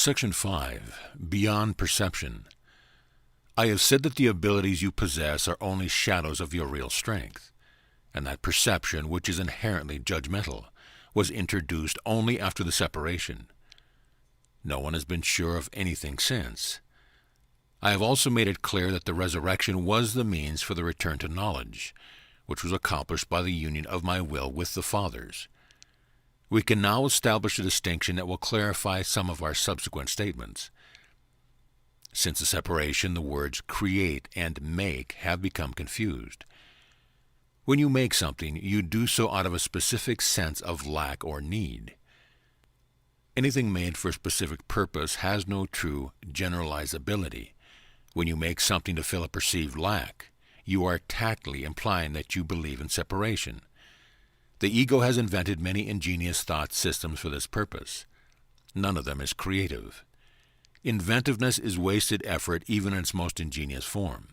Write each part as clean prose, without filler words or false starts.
Section 5. Beyond Perception. I have said that the abilities you possess are only shadows of your real strength, and that perception, which is inherently judgmental, was introduced only after the separation. No one has been sure of anything since. I have also made it clear that the resurrection was the means for the return to knowledge, which was accomplished by the union of my will with the Father's. We can now establish a distinction that will clarify some of our subsequent statements. Since the separation, the words create and make have become confused. When you make something, you do so out of a specific sense of lack or need. Anything made for a specific purpose has no true generalizability. When you make something to fill a perceived lack, you are tactly implying that you believe in separation. The ego has invented many ingenious thought systems for this purpose. None of them is creative. Inventiveness is wasted effort even in its most ingenious form.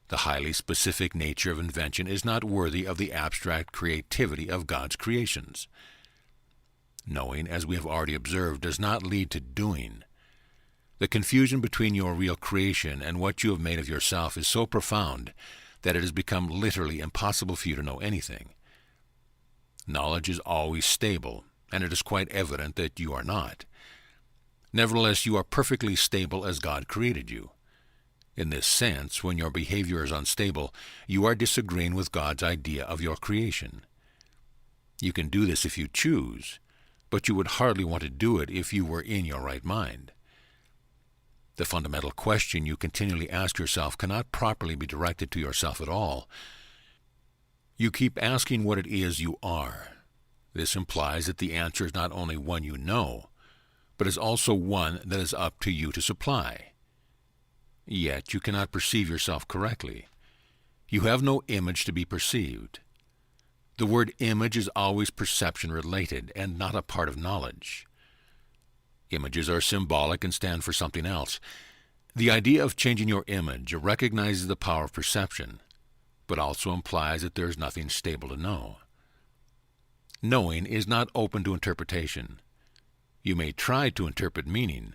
The highly specific nature of invention is not worthy of the abstract creativity of God's creations. Knowing, as we have already observed, does not lead to doing. The confusion between your real creation and what you have made of yourself is so profound that it has become literally impossible for you to know anything. Knowledge is always stable, and it is quite evident that you are not. Nevertheless, you are perfectly stable as God created you. In this sense, when your behavior is unstable, you are disagreeing with God's idea of your creation. You can do this if you choose, but you would hardly want to do it if you were in your right mind. The fundamental question you continually ask yourself cannot properly be directed to yourself at all. You keep asking what it is you are. This implies that the answer is not only one you know, but is also one that is up to you to supply. Yet you cannot perceive yourself correctly. You have no image to be perceived. The word image is always perception-related and not a part of knowledge. Images are symbolic and stand for something else. The idea of changing your image recognizes the power of perception, but also implies that there is nothing stable to know. Knowing is not open to interpretation. You may try to interpret meaning,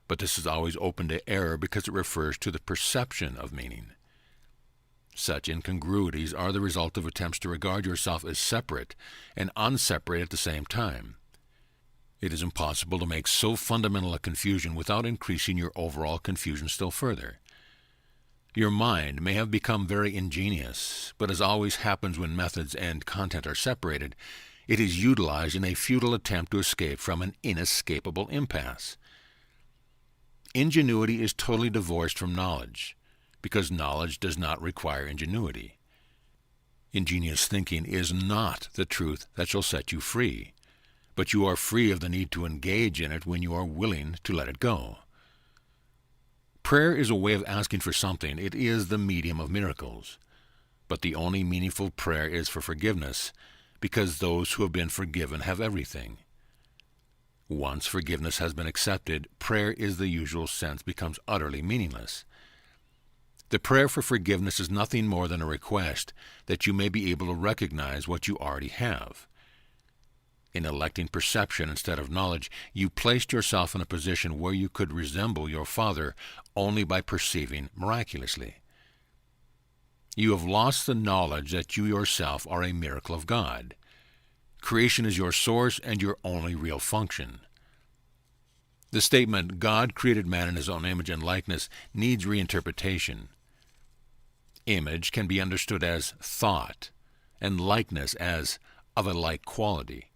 but this is always open to error because it refers to the perception of meaning. Such incongruities are the result of attempts to regard yourself as separate and unseparate at the same time. It is impossible to make so fundamental a confusion without increasing your overall confusion still further. Your mind may have become very ingenious, but as always happens when methods and content are separated, it is utilized in a futile attempt to escape from an inescapable impasse. Ingenuity is totally divorced from knowledge, because knowledge does not require ingenuity. Ingenious thinking is not the truth that shall set you free, but you are free of the need to engage in it when you are willing to let it go. Prayer is a way of asking for something. It is the medium of miracles. But the only meaningful prayer is for forgiveness, because those who have been forgiven have everything. Once forgiveness has been accepted, prayer in the usual sense becomes utterly meaningless. The prayer for forgiveness is nothing more than a request that you may be able to recognize what you already have. In electing perception instead of knowledge, you placed yourself in a position where you could resemble your Father only by perceiving miraculously. You have lost the knowledge that you yourself are a miracle of God. Creation is your source and your only real function. The statement, God created man in his own image and likeness, needs reinterpretation. Image can be understood as thought, and likeness as of a like quality.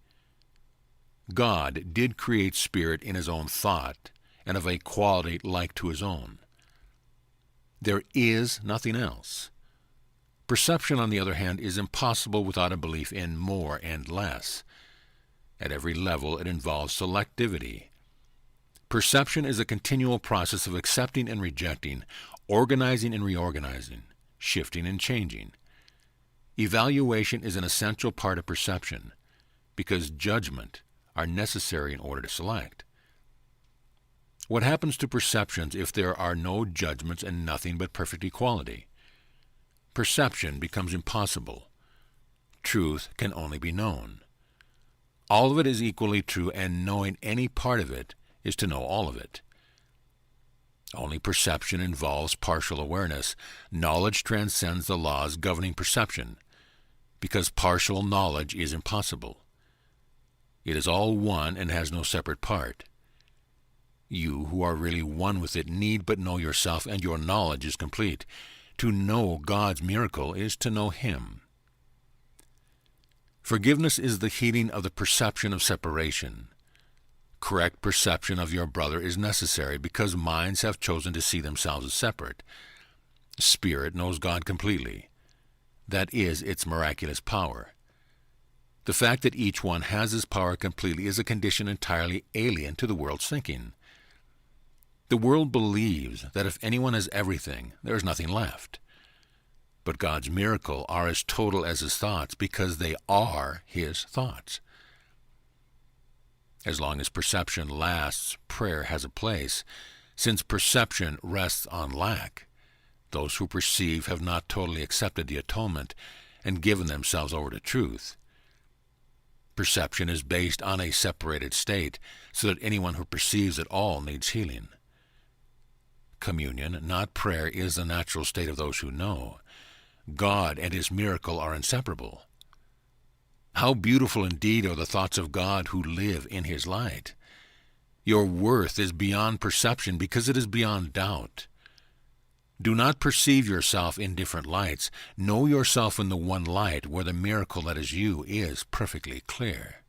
God did create spirit in his own thought, and of a quality like to his own. There is nothing else. Perception, on the other hand, is impossible without a belief in more and less. At every level, it involves selectivity. Perception is a continual process of accepting and rejecting, organizing and reorganizing, shifting and changing. Evaluation is an essential part of perception, because judgment are necessary in order to select. What happens to perceptions if there are no judgments and nothing but perfect equality? Perception becomes impossible. Truth can only be known. All of it is equally true, and knowing any part of it is to know all of it. Only perception involves partial awareness. Knowledge transcends the laws governing perception, because partial knowledge is impossible. It is all one and has no separate part. You, who are really one with it, need but know yourself, and your knowledge is complete. To know God's miracle is to know Him. Forgiveness is the healing of the perception of separation. Correct perception of your brother is necessary because minds have chosen to see themselves as separate. Spirit knows God completely. That is its miraculous power. The fact that each one has His power completely is a condition entirely alien to the world's thinking. The world believes that if anyone has everything, there is nothing left. But God's miracle are as total as His thoughts because they are His thoughts. As long as perception lasts, prayer has a place. Since perception rests on lack, those who perceive have not totally accepted the atonement and given themselves over to truth. Perception is based on a separated state, so that anyone who perceives at all needs healing. Communion, not prayer, is the natural state of those who know. God and His miracle are inseparable. How beautiful indeed are the thoughts of God who live in His light. Your worth is beyond perception because it is beyond doubt. Do not perceive yourself in different lights. Know yourself in the one light where the miracle that is you is perfectly clear.